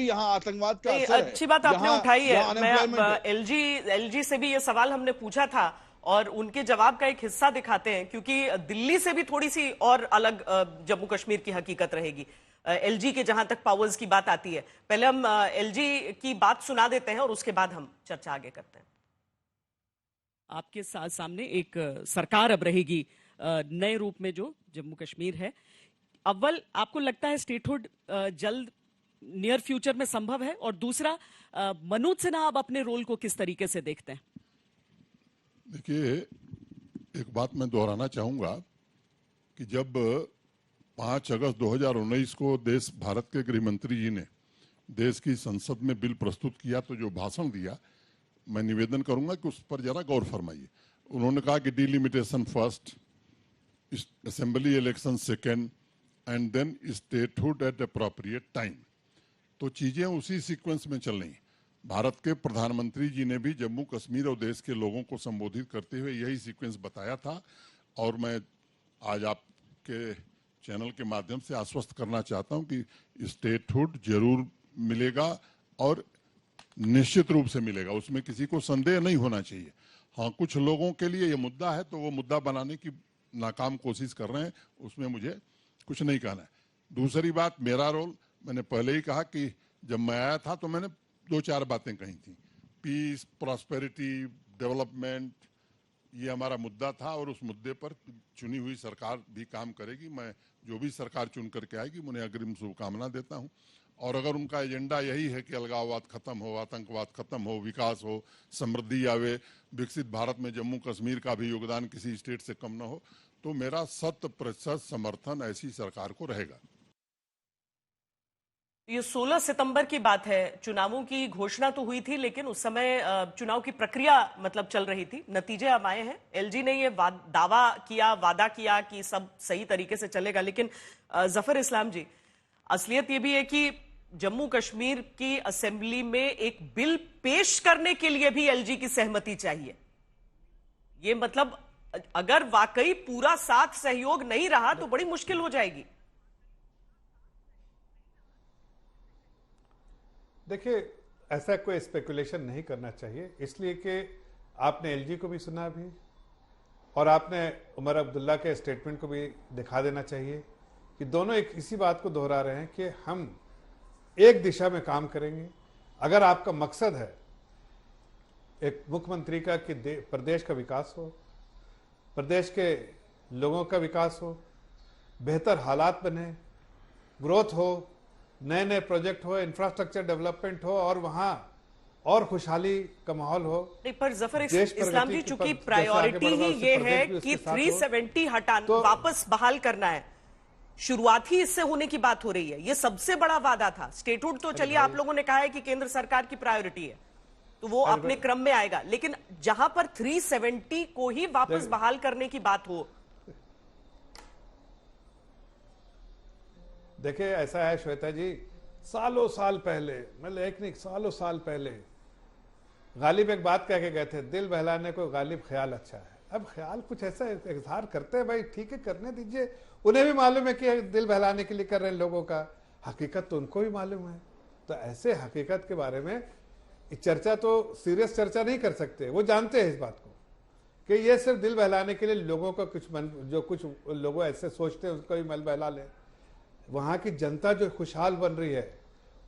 भी यहाँ आतंकवाद का नहीं, असर है। अच्छी बात आपने उठाई है। मैं अनएम्प्लॉयमेंट एलजी से भी ये सवाल हमने पूछा था और उनके जवाब का एक हिस्सा दिखाते हैं, क्योंकि दिल्ली से भी थोड़ी सी और अलग जम्मू कश्मीर की हकीकत रहेगी एलजी के जहां तक पावर्स की बात आती है। पहले हम एलजी की बात सुना देते हैं और उसके बाद हम चर्चा आगे करते हैं। आपके सामने एक सरकार अब रहेगी नए रूप में जो जम्मू कश्मीर है। अव्वल, आपको लगता है स्टेटहुड जल्द नियर फ्यूचर में संभव है? और दूसरा, मनोज सिन्हा अब अपने रोल को किस तरीके से देखते हैं? देखिए, एक बात मैं दोहराना चाहूंगा कि जब 5 अगस्त 2019 को भारत के गृह मंत्री जी ने देश की संसद में बिल प्रस्तुत किया तो जो भाषण दिया, मैं निवेदन करूंगा कि उस पर जरा गौर फरमाइए। उन्होंने कहा कि delimitation first, assembly election second and then statehood at appropriate time. तो चीजें उसी सीक्वेंस में चल रही हैं। भारत के प्रधानमंत्री जी ने भी जम्मू कश्मीर और देश के लोगों को संबोधित करते हुए यही सीक्वेंस बताया था और मैं आज आपके चैनल के माध्यम से आश्वस्त करना चाहता हूं कि स्टेटहुड जरूर मिलेगा और निश्चित रूप से मिलेगा, उसमें किसी को संदेह नहीं होना चाहिए। हाँ, कुछ लोगों के लिए ये मुद्दा है तो वो मुद्दा बनाने की नाकाम कोशिश कर रहे हैं, उसमें मुझे कुछ नहीं कहना है। दूसरी बात, मेरा रोल, मैंने पहले ही कहा कि जब मैं आया था तो मैंने 2-4 बातें कही थी। पीस, प्रॉस्पेरिटी, डेवलपमेंट, ये हमारा मुद्दा था और उस मुद्दे पर चुनी हुई सरकार भी काम करेगी। मैं जो भी सरकार चुन करके आएगी उन्हें अग्रिम शुभकामना देता हूं। और अगर उनका एजेंडा यही है कि अलगाववाद खत्म हो, आतंकवाद खत्म हो, विकास हो, समृद्धि आवे, विकसित भारत में जम्मू कश्मीर का भी योगदान किसी स्टेट से कम न हो, तो मेरा 100% समर्थन ऐसी सरकार को रहेगा। ये 16 सितंबर की बात है। चुनावों की घोषणा तो हुई थी, लेकिन उस समय चुनाव की प्रक्रिया मतलब चल रही थी। नतीजे अब आए हैं। एलजी ने ये दावा किया, वादा किया कि सब सही तरीके से चलेगा, लेकिन जफर इस्लाम जी, असलियत ये भी है कि जम्मू कश्मीर की असेंबली में एक बिल पेश करने के लिए भी एलजी की सहमति चाहिए। ये मतलब अगर वाकई पूरा साथ सहयोग नहीं रहा तो बड़ी मुश्किल हो जाएगी। देखिए, ऐसा कोई स्पेकुलेशन नहीं करना चाहिए, इसलिए कि आपने एलजी को भी सुना भी और आपने उमर अब्दुल्ला के स्टेटमेंट को भी दिखा देना चाहिए कि दोनों एक इसी बात को दोहरा रहे हैं कि हम एक दिशा में काम करेंगे। अगर आपका मकसद है एक मुख्यमंत्री का कि प्रदेश का विकास हो, प्रदेश के लोगों का विकास हो, बेहतर हालात बने, ग्रोथ हो, नए नए प्रोजेक्ट हो, इंफ्रास्ट्रक्चर डेवलपमेंट हो और वहां और खुशहाली का माहौल हो। पर जफर इस्लाम जी, चूंकि प्रायोरिटी ही ये है कि 370 हटाना, वापस बहाल करना है, शुरुआत ही इससे होने की बात हो रही है। ये सबसे बड़ा वादा था। स्टेटहुड तो चलिए आप लोगों ने कहा है कि केंद्र सरकार की प्रायोरिटी है, तो वो अपने क्रम में आएगा, लेकिन जहां पर 370 को ही वापस बहाल करने की बात हो। देखिए, ऐसा है श्वेता जी, सालों साल पहले, मतलब एक नहीं सालों साल पहले गालिब एक बात कह के गए थे, दिल बहलाने को गालिब ख्याल अच्छा है। अब ख्याल कुछ ऐसा इजहार करते हैं, भाई ठीक है, करने दीजिए। उन्हें भी मालूम है कि दिल बहलाने के लिए कर रहे हैं लोगों का, हकीकत तो उनको भी मालूम है। तो ऐसे हकीकत के बारे में चर्चा, तो सीरियस चर्चा नहीं कर सकते। वो जानते हैं इस बात को कि ये सिर्फ दिल बहलाने के लिए लोगों का कुछ जो कुछ लोग ऐसे सोचते हैं उसका भी मन बहला ले। वहां की जनता जो खुशहाल बन रही है,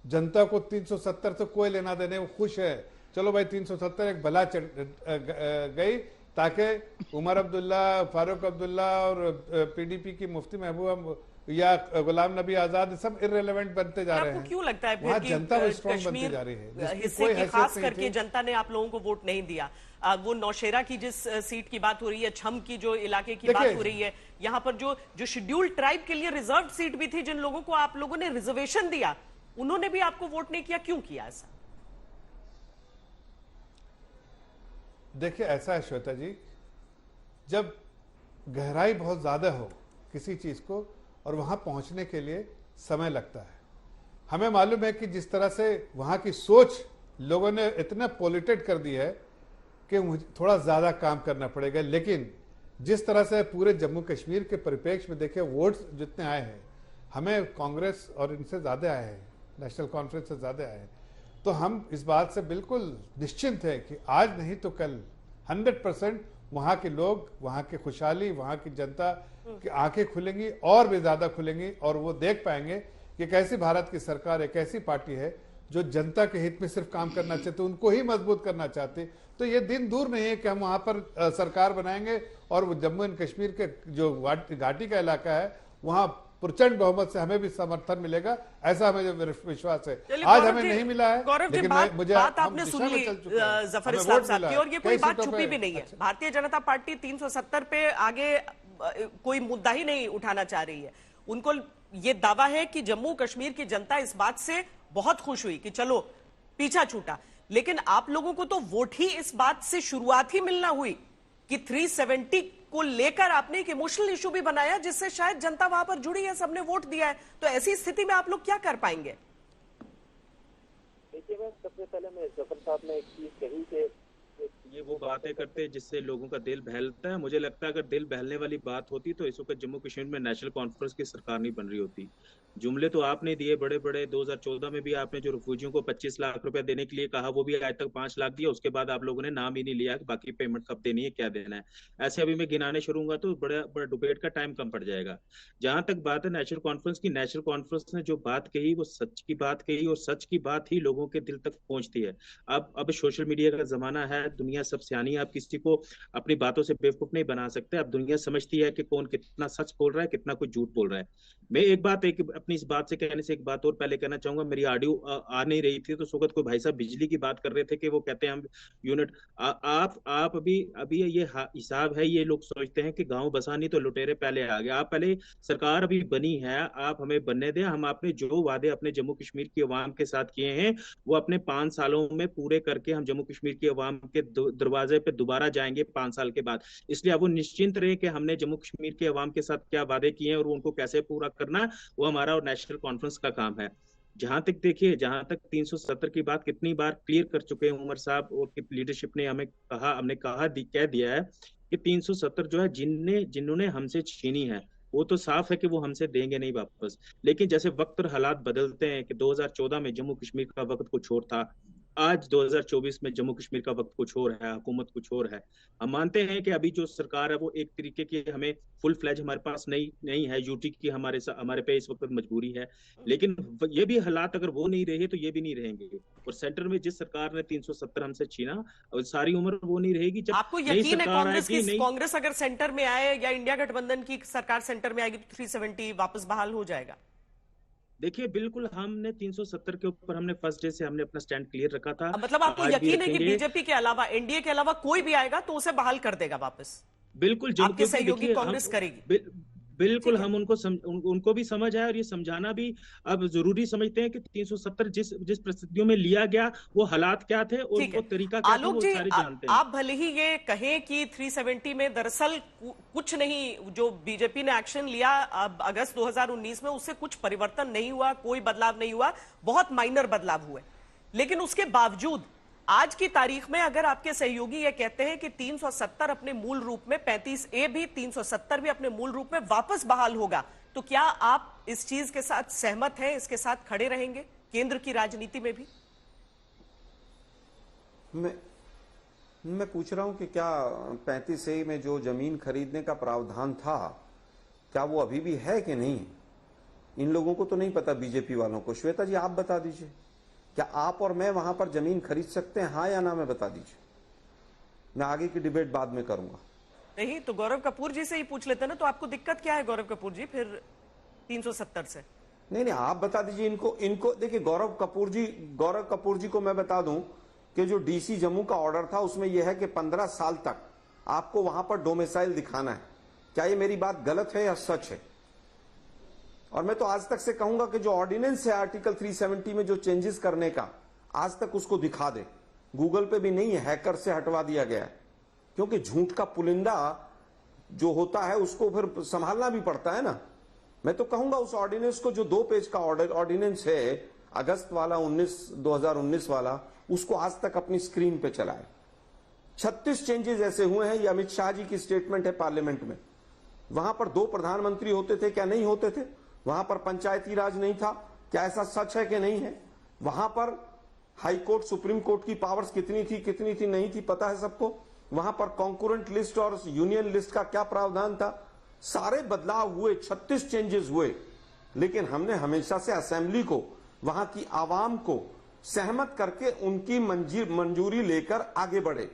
जनता को 370 से कोई लेना देने, वो खुश है। चलो भाई 370 एक बला गई ताकि उमर अब्दुल्ला, फारूक अब्दुल्ला और पीडीपी की मुफ्ती महबूबा या गुलाम नबी आजाद सब इररिलेवेंट बनते जा रहे हैं। क्यों लगता है फिर कि जनता स्ट्रांग बनती जा रही है, हिस्से की खास करके जनता ने आप लोगों को वोट नहीं दिया? वो नौशेरा की जिस सीट की बात हो रही है, छम की जो इलाके की बात हो रही है, यहाँ पर जो शेड्यूल्ड ट्राइब के लिए रिजर्व सीट भी थी, जिन लोगों को आप लोगों ने रिजर्वेशन दिया, उन्होंने भी आपको वोट नहीं किया। क्यों किया ऐसा? देखिए, ऐसा है श्वेता जी, जब गहराई बहुत ज्यादा हो किसी चीज को और वहां पहुंचने के लिए समय लगता है। हमें मालूम है कि जिस तरह से वहां की सोच लोगों ने इतना पॉल्यूटेड कर दी है कि मुझे थोड़ा ज्यादा काम करना पड़ेगा। लेकिन जिस तरह से पूरे जम्मू कश्मीर के परिप्रेक्ष्य में देखे वोट्स जितने आए हैं, हमें कांग्रेस और इनसे ज्यादा आए हैं। नेशनल कॉन्फ्रेंस से ज्यादा आए। तो हम इस बात से बिल्कुल निश्चिंत है कि आज नहीं तो कल 100% वहां के लोग, वहां की खुशहाली, वहां की जनता की आंखें खुलेंगी और भी ज्यादा खुलेंगी, और वो देख पाएंगे कि कैसी भारत की सरकार है, कैसी पार्टी है जो जनता के हित में सिर्फ काम करना चाहते, उनको ही मजबूत करना चाहते। तो ये दिन दूर नहीं है कि हम वहां पर सरकार बनाएंगे और वो जम्मू एंड कश्मीर के जो घाटी का इलाका है वहां प्रचंड बहुमत से हमें भी समर्थन मिलेगा, ऐसा हमें विश्वास है। आज हमें नहीं मिला है, गौरव जी, बात आपने सुन ली जफर इस्लाम साहब की, और ये कोई बात छुपी भी नहीं है। भारतीय जनता पार्टी 370 पे आगे कोई मुद्दा ही नहीं उठाना चाह रही है। उनको ये दावा है कि जम्मू कश्मीर की जनता इस बात से बहुत खुश हुई कि चलो पीछा छूटा, लेकिन आप लोगों को तो वोट ही इस बात से शुरुआत ही मिलना हुई कि 370 को लेकर आपने एक इमोशनल इशू भी बनाया, जिससे शायद जनता वहां पर जुड़ी है, सबने वोट दिया है। तो ऐसी स्थिति में आप लोग क्या कर पाएंगे? देखिए, मैं सबसे पहले मैं जफर साहब ने एक चीज कही कि ये वो बातें करते हैं जिससे लोगों का दिल बहलता है। मुझे लगता है अगर दिल बहलने वाली बात होती तो इस वक्त जम्मू कश्मीर में नेशनल कॉन्फ्रेंस की सरकार नहीं बन रही होती। जुमले तो आपने दिए बड़े बड़े, 2014 में भी आपने जो रिफ्यूजियों को 25 लाख रुपया देने के लिए कहा, वो भी आज तक 5 लाख दिया। उसके बाद आप लोगों ने नाम ही नहीं लिया कि बाकी पेमेंट कब देनी है, क्या देना है। ऐसे अभी मैं गिनाने शुरू होऊंगा तो बड़ा बड़ा डिबेट का टाइम कम पड़ जाएगा। जहां तक बात है नेशनल कॉन्फ्रेंस की, नेशनल कॉन्फ्रेंस ने जो बात कही वो सच की बात कही, और सच की बात ही लोगों के दिल तक पहुंचती है। अब सोशल मीडिया का जमाना है, दुनिया सब सियानी है, आप किसी को अपनी बातों से बेवकूफ नहीं बना सकते। अब दुनिया समझती है कि कौन कितना सच बोल रहा है, कितना कोई झूठ बोल रहा है। मैं एक अपनी इस बात से कहने से एक बात और पहले कहना चाहूंगा। मेरी ऑडियो आ नहीं रही थी तो उस वक्त कोई भाई साहब बिजली की बात कर रहे थे कि वो कहते हैं हम यूनिट, आप अभी ये हिसाब है, ये लोग सोचते हैं कि गांव बसा नहीं तो लुटेरे पहले आ गए। आप पहले, सरकार अभी बनी है, आप हमें बनने दें। हम आपने जो वादे अपने जम्मू कश्मीर की अवाम के साथ किए हैं वो अपने 5 सालों में पूरे करके हम जम्मू कश्मीर की अवाम के दरवाजे पे दोबारा जाएंगे 5 साल के बाद। इसलिए अब वो निश्चिंत रहे कि हमने जम्मू कश्मीर के अवाम के साथ क्या वादे किए हैं और उनको कैसे पूरा करना, वो हमारा और नेशनल कॉन्फ्रेंस का काम है। जहां तक देखिए, जहां तक 370 की बात कितनी बार क्लियर कर चुके हैं उमर साहब और लीडरशिप ने हमने कह दिया है कि 370 जो है जिन्होंने हमसे छीनी है, वो तो साफ है कि वो हमसे देंगे नहीं वापस। लेकिन जैसे वक्त और हालात बदलते हैं कि 2014 में जम्मू कश्मीर का वक्त कुछ और था, आज 2024 में जम्मू कश्मीर का वक्त कुछ और है, हुकूमत कुछ और है। हम मानते हैं कि अभी जो सरकार है वो एक तरीके की हमें फुल फ्लैज हमारे पास नहीं है, यूटी की हमारे पे इस वक्त मजबूरी है। लेकिन ये भी हालात अगर वो नहीं रहे तो ये भी नहीं रहेंगे। और सेंटर में जिस सरकार ने 370 हमसे छीना, और सारी उम्र वो नहीं रहेगी। जब आपको यकीन है कांग्रेस अगर सेंटर में आए या इंडिया गठबंधन की सरकार सेंटर में आएगी तो 370 वापस बहाल हो जाएगा? देखिए, बिल्कुल हमने 370 के ऊपर हमने फर्स्ट डे से हमने अपना स्टैंड क्लियर रखा था। मतलब आपको यकीन है कि बीजेपी के अलावा, एनडीए के अलावा कोई भी आएगा तो उसे बहाल कर देगा वापस? बिल्कुल, आपके सहयोगी कांग्रेस करेगी। बिल्कुल, हम उनको भी समझ है और ये समझाना भी अब जरूरी समझते हैं कि 370 जिस परिस्थितियों में लिया गया वो हालात क्या थे और वो तरीका क्या था, वो सारे जानते हैं। आप भले ही ये कहें कि 370 में दरअसल कुछ नहीं, जो बीजेपी ने एक्शन लिया अब अगस्त 2019 में, उससे कुछ परिवर्तन नहीं हुआ, कोई बदलाव नहीं हुआ, बहुत माइनर बदलाव हुए। लेकिन उसके बावजूद आज की तारीख में अगर आपके सहयोगी ये कहते हैं कि 370 अपने मूल रूप में, 35A भी, 370 भी अपने मूल रूप में वापस बहाल होगा, तो क्या आप इस चीज के साथ सहमत हैं, इसके साथ खड़े रहेंगे केंद्र की राजनीति में भी? मैं पूछ रहा हूं कि क्या 35A में जो जमीन खरीदने का प्रावधान था, क्या वो अभी भी है कि नहीं? इन लोगों को तो नहीं पता, बीजेपी वालों को। श्वेता जी, आप बता दीजिए, क्या आप और मैं वहां पर जमीन खरीद सकते हैं, हाँ या ना? मैं बता दीजिए, मैं आगे की डिबेट बाद में करूंगा। नहीं तो गौरव कपूर जी से ही पूछ लेते ना, तो आपको दिक्कत क्या है गौरव कपूर जी फिर 370 से? नहीं, आप बता दीजिए इनको। देखिए, गौरव कपूर जी को मैं बता दूं कि जो डीसी जम्मू का ऑर्डर था उसमें यह है कि 15 साल तक आपको वहां पर डोमिसाइल दिखाना है। क्या ये मेरी बात गलत है या सच है? और मैं तो आज तक से कहूंगा कि जो ऑर्डिनेंस है आर्टिकल 370 में जो चेंजेस करने का, आज तक उसको दिखा दे। गूगल पे भी नहीं है, हैकर से हटवा दिया गया है, क्योंकि झूठ का पुलिंदा जो होता है उसको फिर संभालना भी पड़ता है ना। मैं तो कहूंगा उस ऑर्डिनेंस को, जो 2 पेज का ऑर्डिनेंस है अगस्त वाला 2019 वाला, उसको आज तक अपनी स्क्रीन पे चलाए। 36 चेंजेस ऐसे हुए हैं, ये अमित शाह जी की स्टेटमेंट है पार्लियामेंट में। वहां पर 2 प्रधानमंत्री होते थे, क्या नहीं होते थे? वहां पर पंचायती राज नहीं था, क्या ऐसा सच है कि नहीं है? वहां पर हाई कोर्ट, सुप्रीम कोर्ट की पावर्स कितनी थी नहीं थी, पता है सबको। वहां पर कॉन्करेंट लिस्ट और यूनियन लिस्ट का क्या प्रावधान था? सारे बदलाव हुए, 36 चेंजेस हुए, लेकिन हमने हमेशा से असेंबली को, वहां की आवाम को सहमत करके उनकी मंजूरी लेकर आगे बढ़े।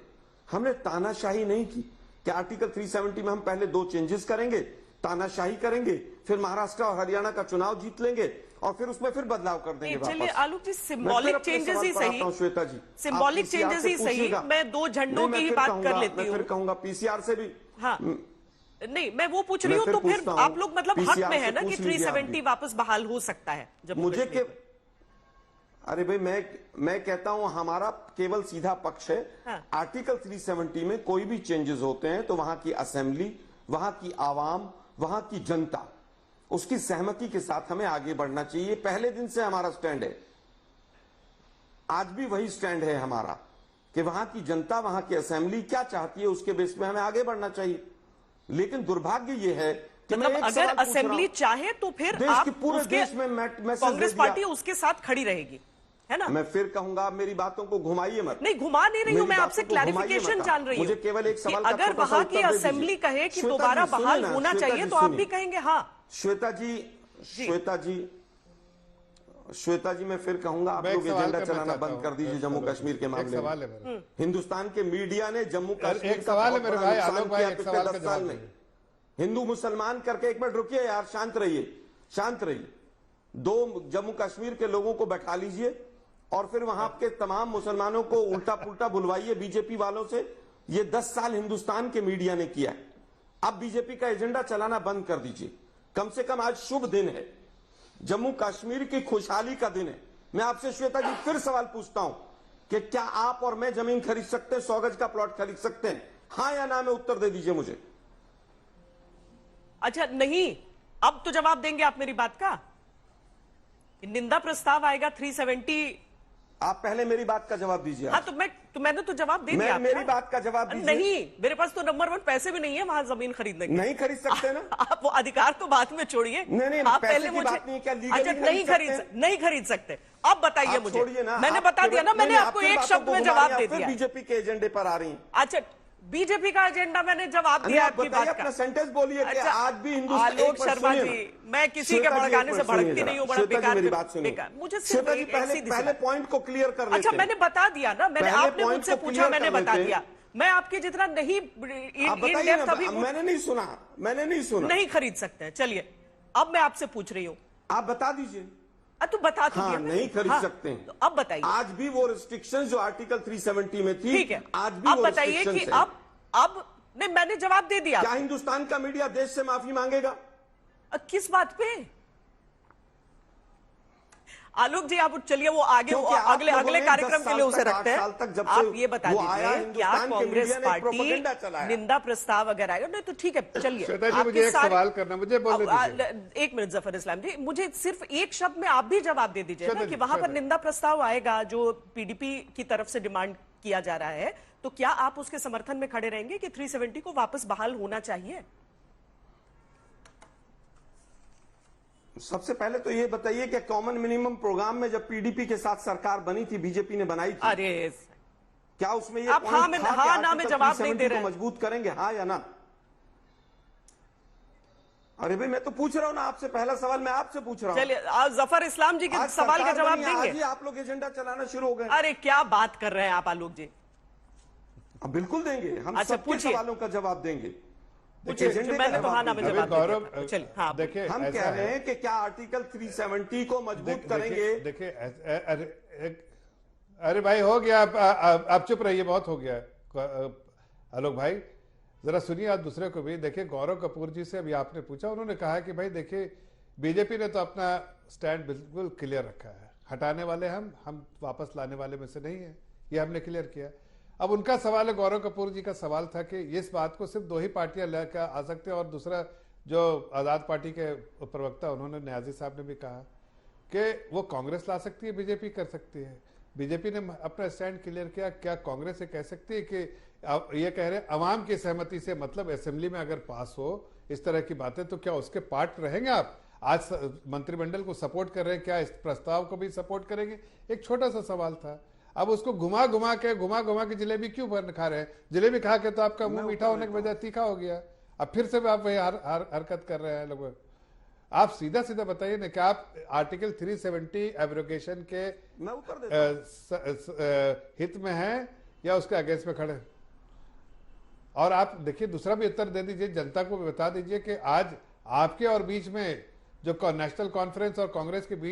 हमने तानाशाही नहीं की कि आर्टिकल 370 में हम पहले 2 चेंजेस करेंगे, तानाशाही करेंगे, फिर महाराष्ट्र और हरियाणा का चुनाव जीत लेंगे और फिर उसमें फिर बदलाव कर देंगे वापस। चलिए आलोक जी, सिंबॉलिक चेंजेस ही सही, श्वेता जी, सिंबॉलिक चेंजेस ही सही। मैं 2 झंडों की ही बात कर लेती हूँ। फिर कहूंगा पीसीआर से भी, हाँ नहीं, मैं वो पूछ रही हूँ, तो फिर आप लोग मतलब हक में है ना कि 370 वापस बहाल हो सकता है जब मुझे के, अरे भाई मैं कहता हूं हमारा केवल सीधा पक्ष है। हाँ। आर्टिकल 370 में कोई भी चेंजेस होते हैं तो वहां की असेंबली, वहां की आवाम, वहां की जनता, उसकी सहमति के साथ हमें आगे बढ़ना चाहिए। पहले दिन से हमारा स्टैंड है, आज भी वही स्टैंड है हमारा कि वहां की जनता, वहां की असेंबली क्या चाहती है उसके बेस पे हमें आगे बढ़ना चाहिए। लेकिन दुर्भाग्य ये है कि मतलब अगर असेंबली चाहे तो फिर आप पूरे देश में कांग्रेस पार्टी उसके साथ खड़ी रहेगी, है ना? मैं फिर कहूंगा, मेरी बातों को घुमाइए मत। नहीं, घुमा नहीं रही हूं, मैं आपसे क्लैरिफिकेशन जान रही हूँ। मुझे केवल एक सवाल, अगर वहां की असेंबली कहे कि दोबारा बहाल होना चाहिए तो आप भी कहेंगे हाँ। श्वेता जी, मैं फिर कहूंगा, आप लोग एजेंडा चलाना बंद कर दीजिए जम्मू कश्मीर के मामले में। हिंदुस्तान के मीडिया ने जम्मू कश्मीर का बहुत बड़ा नुकसान किया पिछले 10 साल में। हिंदू मुसलमान करके, एक मिनट रुकिए यार, शांत रहिए। 2 जम्मू कश्मीर के लोगों को बैठा लीजिए और फिर वहां के तमाम मुसलमानों को उल्टा पुल्टा बुलवाइए बीजेपी वालों से। ये 10 साल हिंदुस्तान के मीडिया ने किया है। अब बीजेपी का एजेंडा चलाना बंद कर दीजिए। कम से कम आज शुभ दिन है, जम्मू कश्मीर की खुशहाली का दिन है। मैं आपसे श्वेता जी फिर सवाल पूछता हूं कि क्या आप और मैं जमीन खरीद सकते हैं, 100 गज का प्लॉट खरीद सकते हैं? हाँ या ना में उत्तर दे दीजिए मुझे। अच्छा नहीं, अब तो जवाब देंगे आप मेरी बात का? निंदा प्रस्ताव आएगा 370। आप पहले मेरी बात का जवाब दीजिए। हाँ तो मैंने तो जवाब दे दिया। मेरी बात का जवाब दीजिए। नहीं, मेरे पास तो नंबर 1 पैसे भी नहीं है वहां जमीन खरीदने के। नहीं खरीद सकते ना आप वो अधिकार तो बात में छोड़िए। नहीं, आप पहले मुझे बात नहीं, क्या लीगली नहीं खरीद सकते। अब बताइए मुझे। छोड़िए ना, मैंने बता दिया ना, मैंने आपको एक शब्द में जवाब दे दिया। बीजेपी के एजेंडे पर आ रही हैं। अच्छा, बीजेपी का एजेंडा मैंने जवाब दिया आपकी बात का। अपना सेंटेंस बोलिए कि आज भी हिंदुस्तान। आलोक शर्मा जी, मैं किसी के भड़काने से भड़कती नहीं हूँ। बड़ा बेकार मेरी बात सुनिए मुझे पहले पॉइंट को क्लियर कर लेते हैं। अच्छा, मैंने बता दिया ना, आपने मुझसे पूछा, मैंने बता दिया। मैं आपके जितना नहीं इन डेप्थ अभी मैंने नहीं सुना। नहीं खरीद सकते हैं। चलिए, अब मैं आपसे पूछ रही हूँ, आप बता दीजिए। तो बता दीजिए। हाँ, नहीं खरीद सकते हैं। तो अब बताइए। आज भी वो रिस्ट्रिक्शंस जो आर्टिकल 370 में थी, ठीक है, आज भी अब बताइए कि अब नहीं, मैंने जवाब दे दिया। क्या हिंदुस्तान का मीडिया देश से माफी मांगेगा? किस बात पे? आलोक जी, आप चलिए वो आगे अगले कार्यक्रम के लिए उसे रखते हैं। आप ये बता दीजिए, क्या कांग्रेस पार्टी निंदा प्रस्ताव अगर आएगा? नहीं तो ठीक है, चलिए। मुझे एक सवाल करना, मुझे बोलने दीजिए। 1 मिनट जफर इस्लाम जी, मुझे सिर्फ एक शब्द में आप भी जवाब दे दीजिए ना कि वहां पर निंदा प्रस्ताव आएगा जो पीडीपी की तरफ से डिमांड किया जा रहा है, तो क्या आप उसके समर्थन में खड़े रहेंगे कि 370 को वापस बहाल होना चाहिए? सबसे पहले तो ये बताइए कि कॉमन मिनिमम प्रोग्राम में जब पीडीपी के साथ सरकार बनी थी, बीजेपी ने बनाई थी, अरे क्या उसमें ये आप हाँ ना में जवाब नहीं दे रहे हैं? मजबूत करेंगे, हाँ या ना? अरे भाई, मैं तो पूछ रहा हूं ना आपसे, पहला सवाल मैं आपसे पूछ रहा हूं। चलिए, जफर इस्लाम जी के सवाल का जवाब देंगे। आज ही आप लोग एजेंडा चलाना शुरू हो गए। अरे क्या बात कर रहे हैं आप आलोक जी? बिल्कुल देंगे, हम सबके सवालों का जवाब देंगे। मैंने तो हाँ ना में जवाब गौरव, चलिए, हाँ देखिए, हम कह रहे हैं कि क्या आर्टिकल 370 को मजबूत करेंगे? देखिए, अरे भाई हो गया, आप चुप रहिए, बहुत हो गया। आलोक भाई जरा सुनिए आप दूसरे को भी। देखिए, गौरव कपूर जी से अभी आपने पूछा, उन्होंने कहा कि भाई देखिए, बीजेपी ने तो अपना स्टैंड बिल्कुल क्लियर रखा है, हटाने वाले हम वापस लाने वाले में से नहीं है, ये हमने क्लियर किया। अब उनका सवाल है, गौरव कपूर जी का सवाल था कि इस बात को सिर्फ 2 ही पार्टियां लेकर आ सकते हैं, और दूसरा जो आजाद पार्टी के प्रवक्ता उन्होंने, न्याजी साहब ने भी कहा कि वो कांग्रेस ला सकती है, बीजेपी कर सकती है। बीजेपी ने अपना स्टैंड क्लियर किया। क्या कांग्रेस ये कह सकती है कि ये कह रहे हैं अवाम की सहमति से, मतलब असेंबली में अगर पास हो इस तरह की बातें, तो क्या उसके पार्ट रहेंगे आप? आज मंत्रिमंडल को सपोर्ट कर रहे हैं, क्या इस प्रस्ताव को भी सपोर्ट करेंगे? एक छोटा सा सवाल था। अब उसको घुमा घुमा के जलेबी क्यों खा रहे हैं? जलेबी खा के तो आपका मुंह मीठा होने के बजाय तीखा हो गया। अब फिर से आप वही हरकत कर रहे हैं लोग। आप सीधा सीधा बताइए ना कि आप आर्टिकल 370 एब्रोगेशन के मैं उत्तर देता हित में हैं या उसके अगेंस्ट में खड़े? और आप देखिए, दूसरा भी उत्तर दे दीजिए, जनता को भी बता दीजिए कि आज आपके और बीच में जो नेशनल कॉन्फ्रेंस और कांग्रेस के बीच